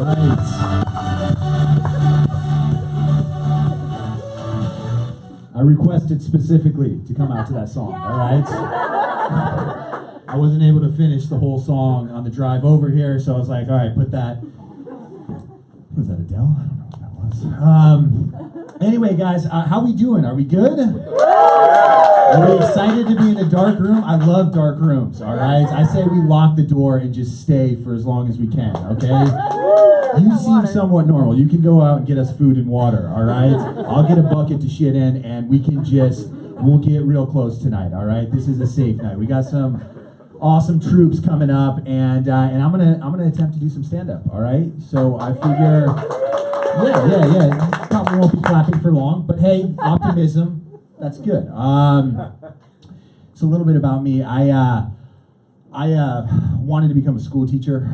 I requested specifically to come out to that song, all right? I wasn't able to finish the whole song on the drive over here, so I was like, all right, put that. Was that Adele? I don't know what that was. Anyway, guys, how we doing? Are we good? Are we excited to be in a dark room? I love dark rooms, all right? I say we lock the door and just stay for as long as we can, okay? You seem somewhat normal. You can go out and get us food and water, all right? I'll get a bucket to shit in, and we'll get real close tonight, all right? This is a safe night. We got some awesome troops coming up, and I'm gonna attempt to do some stand-up, all right? So I figure, yeah. Probably won't be clapping for long, but hey, optimism, that's good. So a little bit about me. I wanted to become a school teacher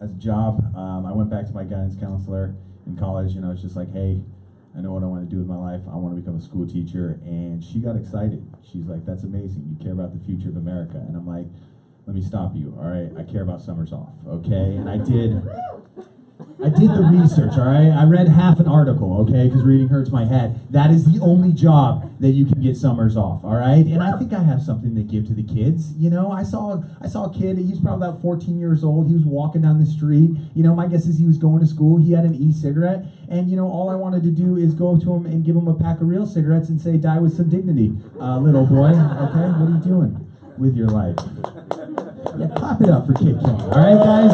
as a job. I went back to my guidance counselor in college, and I was just like, hey, I know what I want to do with my life. I want to become a school teacher. And she got excited. She's like, that's amazing. You care about the future of America. And I'm like, let me stop you, all right? I care about summers off, okay? And I did the research, all right? I read half an article, okay? Because reading hurts my head. That is the only job that you can get summers off, all right? And I think I have something to give to the kids, you know? I saw a kid, he was probably about 14 years old. He was walking down the street. You know, my guess is he was going to school. He had an e-cigarette. And, you know, all I wanted to do is go up to him and give him a pack of real cigarettes and say, die with some dignity, little boy, okay? What are you doing with your life? Yeah, clap it up for kid killing, all right, guys?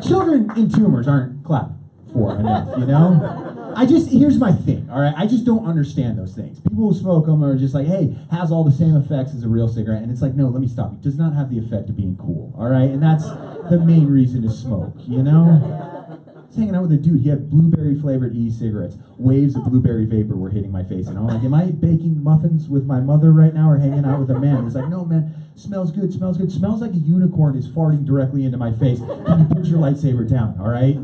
Children in tumors aren't clapped for enough, you know? Here's my thing, all right? I just don't understand those things. People who smoke them are just like, hey, has all the same effects as a real cigarette, and it's like, no, let me stop you. It does not have the effect of being cool, all right? And that's the main reason to smoke, you know? I was hanging out with a dude, he had blueberry-flavored e-cigarettes. Waves of blueberry vapor were hitting my face, and I'm like, am I baking muffins with my mother right now or hanging out with a man? He's like, no, man, smells good. Smells like a unicorn is farting directly into my face. Can you put your lightsaber down, all right?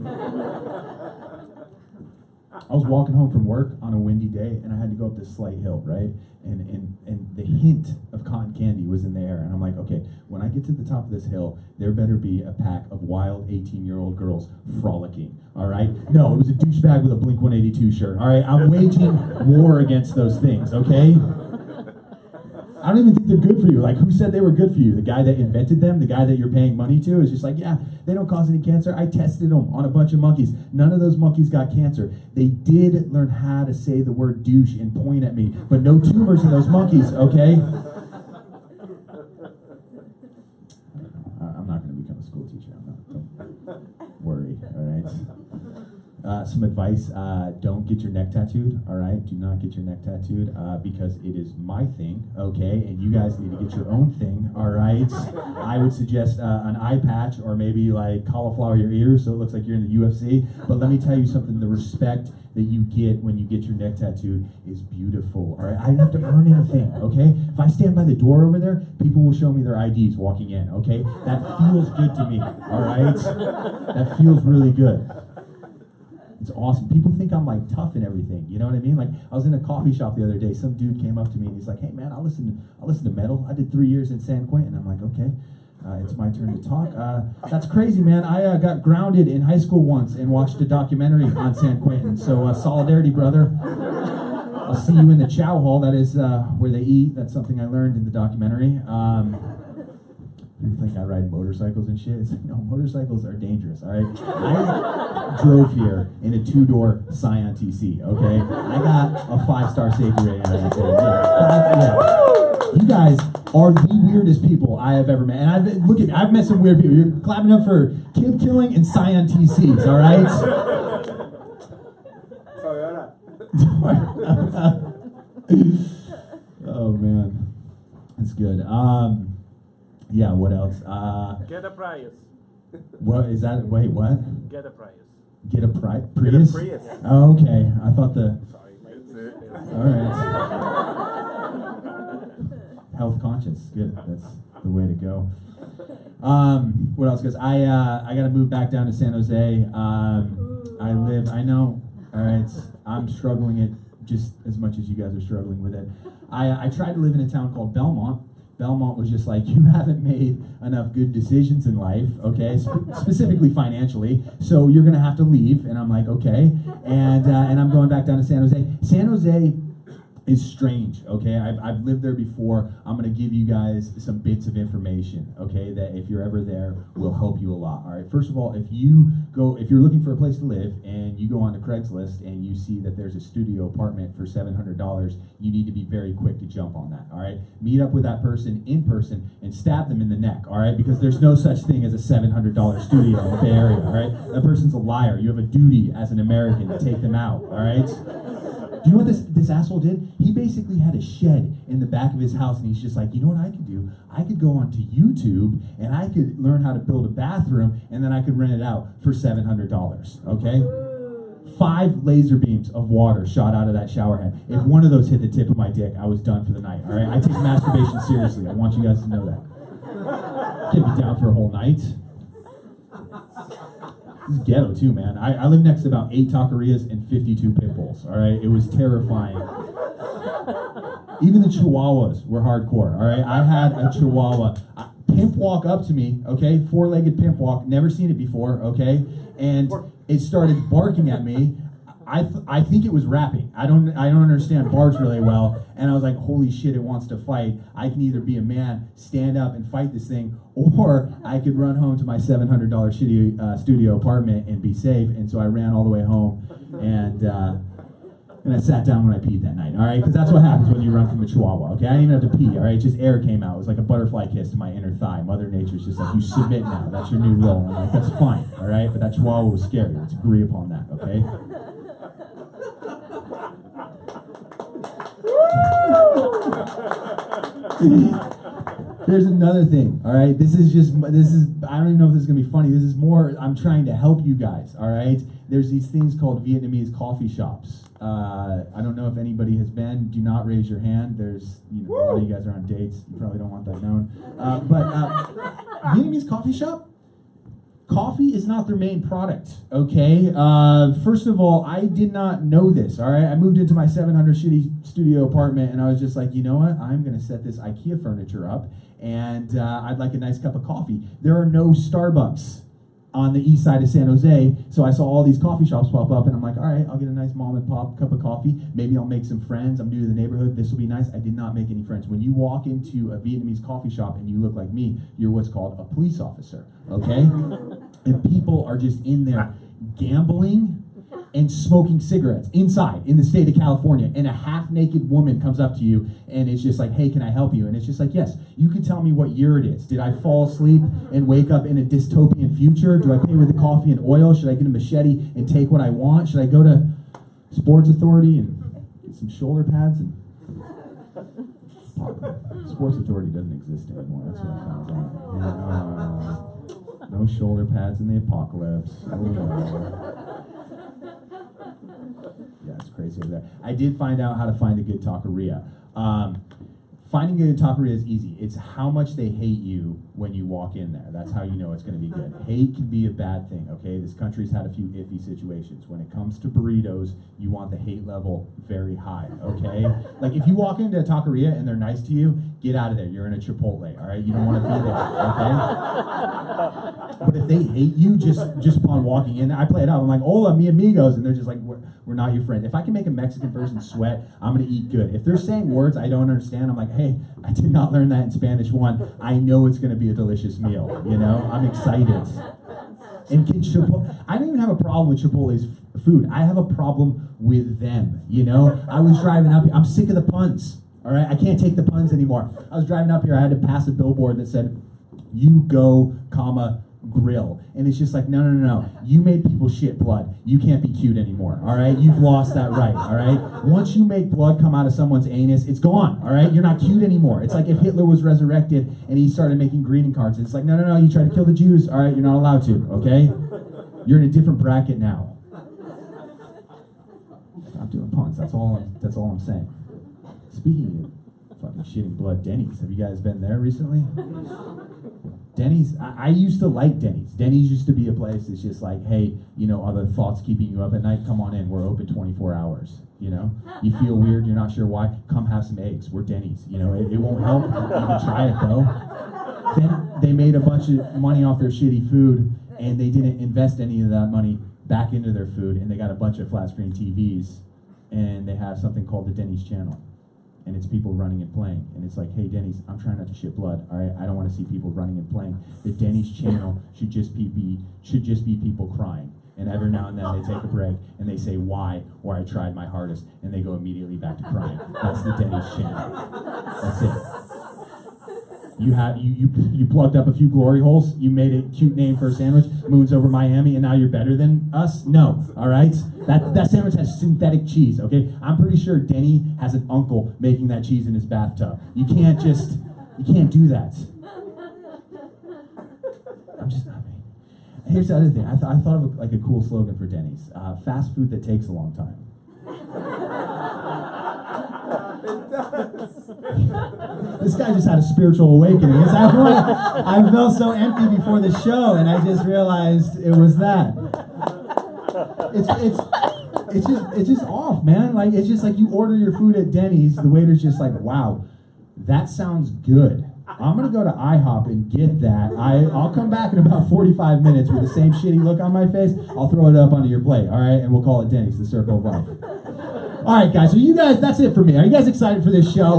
I was walking home from work on a windy day, and I had to go up this slight hill, right? And the hint of cotton candy was in the air, and I'm like, okay, when I get to the top of this hill, there better be a pack of wild 18-year-old girls frolicking, all right? No, it was a douchebag with a Blink-182 shirt, all right? I'm waging war against those things, okay? I don't even think they're good for you. Like, who said they were good for you? The guy that invented them, the guy that you're paying money to, is just like, yeah, they don't cause any cancer. I tested them on a bunch of monkeys. None of those monkeys got cancer. They did learn how to say the word douche and point at me, but no tumors in those monkeys, okay? I'm not going to become a school teacher. Don't worry, all right? Some advice, don't get your neck tattooed, all right? Do not get your neck tattooed because it is my thing, okay? And you guys need to get your own thing, all right? I would suggest an eye patch or maybe like cauliflower your ears so it looks like you're in the UFC. But let me tell you something, the respect that you get when you get your neck tattooed is beautiful, all right? I don't have to earn anything, okay? If I stand by the door over there, people will show me their IDs walking in, okay? That feels good to me, all right? That feels really good. It's awesome. People think I'm like tough and everything. You know what I mean? Like I was in a coffee shop the other day. Some dude came up to me and he's like, "Hey man, I listen to metal. I did 3 years in San Quentin." I'm like, "Okay, it's my turn to talk." That's crazy, man. I got grounded in high school once and watched a documentary on San Quentin. So solidarity, brother. I'll see you in the chow hall. That is where they eat. That's something I learned in the documentary. You think I ride motorcycles and shit? It's like, no, motorcycles are dangerous, all right? I drove here in a 2-door Scion TC, okay? I got a 5-star safety rating on that thing. Yeah. You guys are the weirdest people I have ever met. And look at me, I've met some weird people. You're clapping up for kid killing and Scion TCs, all right? Oh, man. That's good. Yeah, what else? Get a Prius. What is that? Wait, what? Get a Prius. Get a Prius? Get a Prius. Oh, okay. I thought Sorry. All right. Health conscious. Good. That's the way to go. What else? Because I got to move back down to San Jose. I know. All right. I'm struggling it just as much as you guys are struggling with it. I tried to live in a town called Belmont. Belmont was just like, you haven't made enough good decisions in life, okay, specifically financially, so you're gonna have to leave. And I'm like, okay, and I'm going back down to San Jose. San Jose is strange, okay? I've lived there before. I'm gonna give you guys some bits of information, okay, that if you're ever there will help you a lot. All right, first of all, if you're looking for a place to live and you go onto Craigslist and you see that there's a studio apartment for $700, you need to be very quick to jump on that, all right? Meet up with that person in person and stab them in the neck, all right? Because there's no such thing as a $700 studio in the Bay Area, all right? That person's a liar. You have a duty as an American to take them out, all right? Do you know what this asshole did? He basically had a shed in the back of his house, and he's just like, you know what I could do? I could go onto YouTube, and I could learn how to build a bathroom, and then I could rent it out for $700, okay? 5 laser beams of water shot out of that shower head. If one of those hit the tip of my dick, I was done for the night, all right? I take masturbation seriously. I want you guys to know that. Can't be down for a whole night. This is ghetto too, man. I live next to about 8 taquerias and 52 pit bulls, all right? It was terrifying. Even the chihuahuas were hardcore, all right? I had a chihuahua. Pimp walk up to me, okay? 4-legged pimp walk, never seen it before, okay? And it started barking at me. I think it was rapping. I don't understand bars really well, and I was like, holy shit, it wants to fight. I can either be a man, stand up and fight this thing, or I could run home to my $700 shitty studio apartment and be safe. And so I ran all the way home, and I sat down when I peed that night, all right? Because that's what happens when you run from a chihuahua, okay? I didn't even have to pee, all right? Just air came out. It was like a butterfly kiss to my inner thigh. Mother Nature's just like, you submit now. That's your new role. I'm like, that's fine, all right? But that chihuahua was scary. Let's agree upon that, okay? Here's another thing, all right? This is, I don't even know if this is gonna be funny. This is more, I'm trying to help you guys, all right? There's these things called Vietnamese coffee shops. I don't know if anybody has been. Do not raise your hand. There's, a lot of you guys are on dates. You probably don't want that known. But Vietnamese coffee shop? Coffee is not their main product, okay? First of all, I did not know this, all right? I moved into my $700 shitty studio apartment, and I was just like, you know what? I'm gonna set this IKEA furniture up, and I'd like a nice cup of coffee. There are no Starbucks on the east side of San Jose, so I saw all these coffee shops pop up, and I'm like, all right, I'll get a nice mom and pop cup of coffee. Maybe I'll make some friends. I'm new to the neighborhood. This will be nice. I did not make any friends. When you walk into a Vietnamese coffee shop and you look like me, you're what's called a police officer, okay? And people are just in there gambling and smoking cigarettes inside in the state of California, and a half-naked woman comes up to you and it's just like, hey, can I help you? And it's just like, yes, you can tell me what year it is. Did I fall asleep and wake up in a dystopian future? Do I pay with the coffee and oil? Should I get a machete and take what I want? Should I go to Sports Authority and get some shoulder pads? And Sports Authority doesn't exist anymore. That's what I found out. No shoulder pads in the apocalypse. Oh, no. Yeah, it's crazy over there. I did find out how to find a good taqueria. Finding a good taqueria is easy. It's how much they hate you when you walk in there. That's how you know it's going to be good. Hate can be a bad thing, okay? This country's had a few iffy situations. When it comes to burritos, you want the hate level very high, okay? Like, if you walk into a taqueria and they're nice to you, get out of there. You're in a Chipotle, all right? You don't want to be there, okay? But if they hate you just upon walking in, I play it out. I'm like, hola, mi amigos, and they're just like, we're not your friend. If I can make a Mexican person sweat, I'm going to eat good. If they're saying words I don't understand, I'm like, hey, I did not learn that in Spanish 1. I know it's going to be a delicious meal, you know? I'm excited. And can I don't even have a problem with Chipotle's food. I have a problem with them, you know? I was driving up here. I'm sick of the puns, all right? I can't take the puns anymore. I was driving up here. I had to pass a billboard that said, you go, comma, grill. And it's just like, no. You made people shit blood. You can't be cute anymore, all right? You've lost that right, all right? Once you make blood come out of someone's anus, it's gone, all right? You're not cute anymore. It's like if Hitler was resurrected and he started making greeting cards. It's like, no, you tried to kill the Jews, all right? You're not allowed to, okay? You're in a different bracket now. Stop doing puns. That's all I'm saying. Speaking of Fucking shitting blood. Denny's. Have you guys been there recently? Denny's, I used to like Denny's. Denny's used to be a place that's just like, hey, you know, are the thoughts keeping you up at night? Come on in, we're open 24 hours, you know? You feel weird, you're not sure why? Come have some eggs, we're Denny's, you know? It won't help, you can try it though. Then they made a bunch of money off their shitty food, and they didn't invest any of that money back into their food, and they got a bunch of flat screen TVs, and they have something called the Denny's channel. And it's people running and playing. And it's like, hey, Denny's, I'm trying not to shit blood, all right? I don't want to see people running and playing. The Denny's channel should just be people crying. And every now and then they take a break and they say, why? Or I tried my hardest. And they go immediately back to crying. That's the Denny's channel. That's it. You plugged up a few glory holes, you made a cute name for a sandwich, moons over Miami, and now you're better than us? No, all right? That sandwich has synthetic cheese, okay? I'm pretty sure Denny has an uncle making that cheese in his bathtub. You can't do that. I'm just not me. Here's the other thing. I thought of a cool slogan for Denny's. Fast food that takes a long time. This guy just had a spiritual awakening. Is that what? I felt so empty before the show, and I just realized it was that. It's just off, man. Like, it's just like you order your food at Denny's, the waiter's just like, wow, that sounds good. I'm gonna go to IHOP and get that. I'll come back in about 45 minutes with the same shitty look on my face. I'll throw it up onto your plate, all right? And we'll call it Denny's, the circle of life. All right, guys, so you guys, that's it for me. Are you guys excited for this show?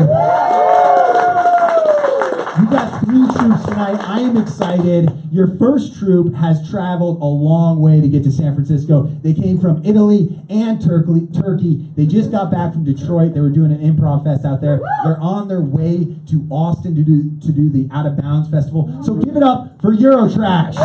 You got 3 troops tonight. I am excited. Your first troop has traveled a long way to get to San Francisco. They came from Italy and Turkey. They just got back from Detroit. They were doing an improv fest out there. They're on their way to Austin to do the Out of Bounds Festival. So give it up for Eurotrash.